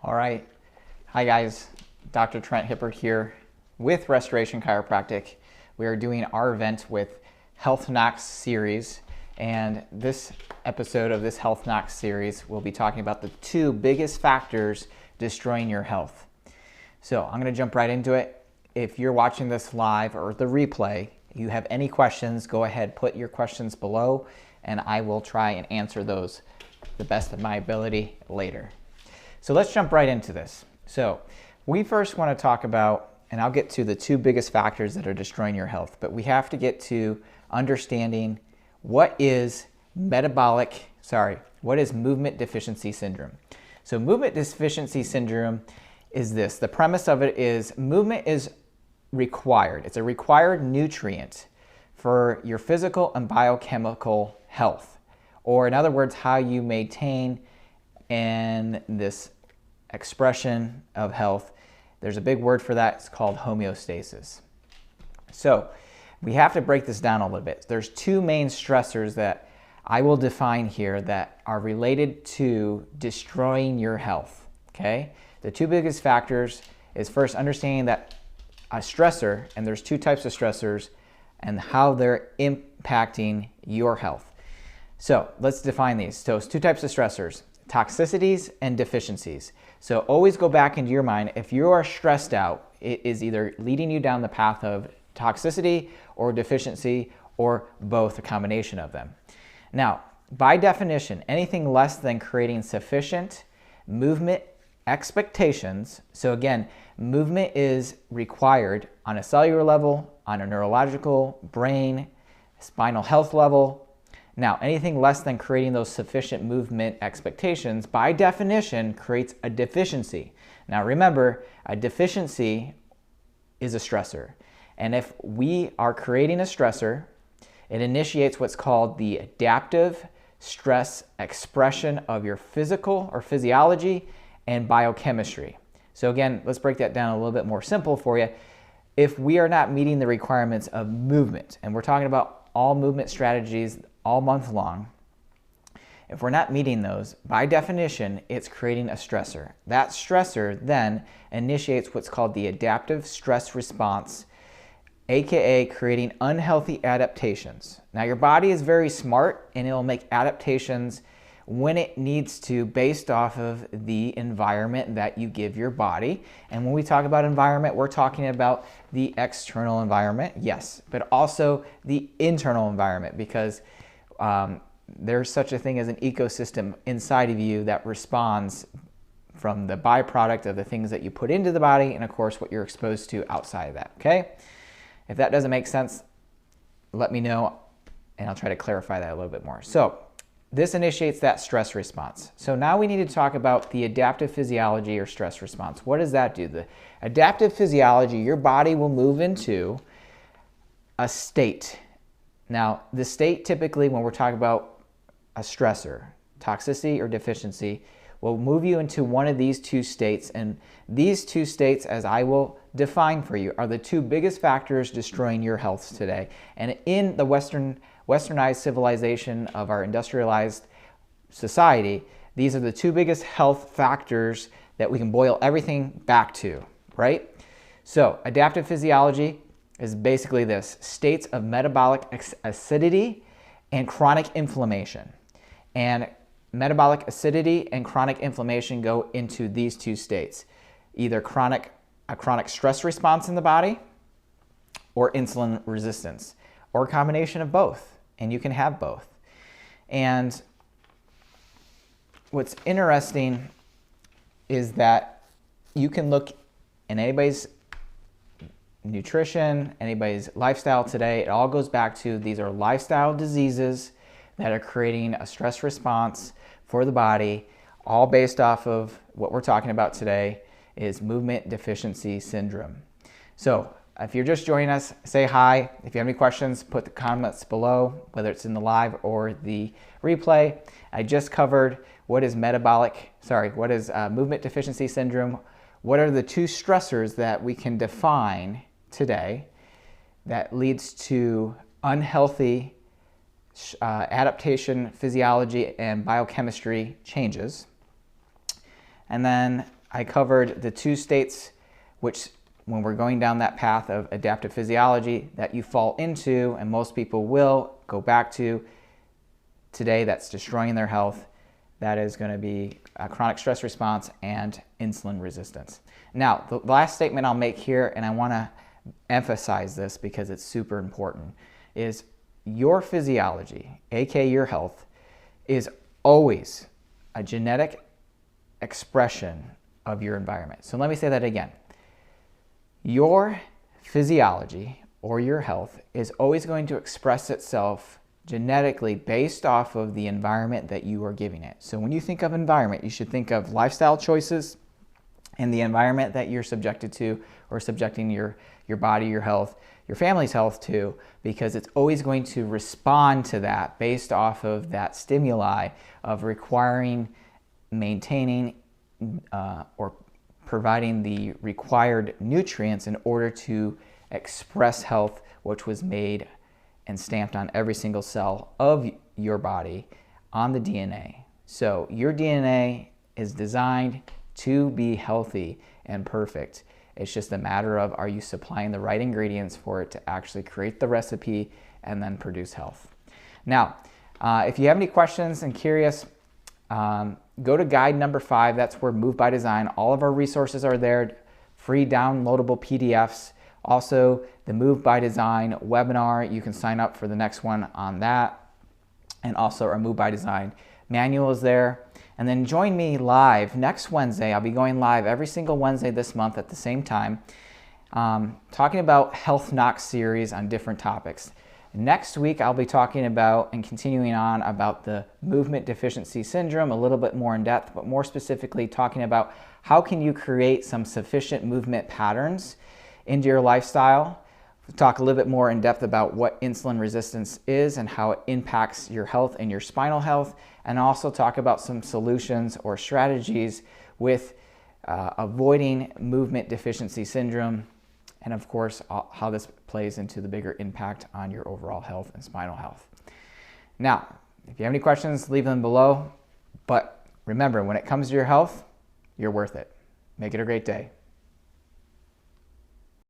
All right. Hi guys, Dr. Trent Hippert here with Restoration Chiropractic. We are doing our event with Knox Series, and this episode of this Knox Series will be talking about the two biggest factors destroying your health. So I'm going to jump right into it. If you're watching this live or the replay, you have any questions, go ahead, put your questions below, and I will try and answer those the best of my ability later. So let's jump right into this. So we first want to talk about, and I'll get to the two biggest factors that are destroying your health, but we have to get to understanding what is movement deficiency syndrome. So movement deficiency syndrome is this. The premise of it is movement is required. It's a required nutrient for your physical and biochemical health, or in other words, how you maintain in this expression of health. There's a big word for that. It's called homeostasis. So we have to break this down a little bit. There's two main stressors that I will define here that are related to destroying your health. Okay? The two biggest factors is first understanding that a stressor, and there's two types of stressors, and how they're impacting your health. So let's define these. So it's two types of stressors: toxicities and deficiencies. So always go back into your mind. If you are stressed out, it is either leading you down the path of toxicity or deficiency, or both, a combination of them. Now, by definition, anything less than creating sufficient movement expectations. So again, movement is required on a cellular level, on a neurological, brain, spinal health level. Now, anything less than creating those sufficient movement expectations, by definition, creates a deficiency. Now, remember, a deficiency is a stressor. And if we are creating a stressor, it initiates what's called the adaptive stress expression of your physical or physiology and biochemistry. So again, let's break that down a little bit more simple for you. If we are not meeting the requirements of movement, and we're talking about all movement strategies all month long, if we're not meeting those, by definition, it's creating a stressor. That stressor then initiates what's called the adaptive stress response, aka creating unhealthy adaptations. Now, your body is very smart, and it'll make adaptations when it needs to, based off of the environment that you give your body. And when we talk about environment, we're talking about the external environment, yes, but also the internal environment, because there's such a thing as an ecosystem inside of you that responds from the byproduct of the things that you put into the body, and of course what you're exposed to outside of that. Okay, if that doesn't make sense, let me know and I'll try to clarify that a little bit more. So this initiates that stress response. So now we need to talk about the adaptive physiology or stress response. What does that do? The adaptive physiology, your body will move into a state. Now, the state typically, when we're talking about a stressor, toxicity or deficiency, will move you into one of these two states. And these two states, as I will define for you, are the two biggest factors destroying your health today. And in the westernized civilization of our industrialized society, these are the two biggest health factors that we can boil everything back to, right? So adaptive physiology is basically this: states of metabolic acidity and chronic inflammation. And metabolic acidity and chronic inflammation go into these two states: either a chronic stress response in the body, or insulin resistance, or a combination of both. And you can have both. And what's interesting is that you can look in anybody's nutrition, anybody's lifestyle today. It all goes back to, these are lifestyle diseases that are creating a stress response for the body, all based off of what we're talking about today is movement deficiency syndrome. So if you're just joining us, say hi. If you have any questions, put the comments below, whether it's in the live or the replay. I just covered what is movement deficiency syndrome. What are the two stressors that we can define today that leads to unhealthy adaptation, physiology, and biochemistry changes? And then I covered the 2 states which, when we're going down that path of adaptive physiology, that you fall into, and most people will go back to today, that's destroying their health. That is going to be a chronic stress response and insulin resistance. Now, the last statement I'll make here, and I want to emphasize this because it's super important, is your physiology, aka your health, is always a genetic expression of your environment. So let me say that again. Your physiology or your health is always going to express itself genetically based off of the environment that you are giving it. So when you think of environment, you should think of lifestyle choices and the environment that you're subjected to or subjecting your body, your health, your family's health to, because it's always going to respond to that based off of that stimuli of requiring, maintaining, or providing the required nutrients in order to express health, which was made and stamped on every single cell of your body on the DNA. So your DNA is designed to be healthy and perfect. It's just a matter of, are you supplying the right ingredients for it to actually create the recipe and then produce health? Now, if you have any questions and curious, go to guide number 5. That's where Move by Design. All of our resources are there, free downloadable PDFs. Also, the Move by Design webinar, you can sign up for the next one on that. And also our Move by Design manual is there. And then join me live next Wednesday. I'll be going live every single Wednesday this month at the same time, talking about Health Knox Series on different topics. Next week, I'll be talking about and continuing on about the movement deficiency syndrome, a little bit more in depth, but more specifically talking about how can you create some sufficient movement patterns into your lifestyle. We'll talk a little bit more in depth about what insulin resistance is and how it impacts your health and your spinal health, and also talk about some solutions or strategies with avoiding movement deficiency syndrome, and of course, how this plays into the bigger impact on your overall health and spinal health. Now, if you have any questions, leave them below. But remember, when it comes to your health, you're worth it. Make it a great day.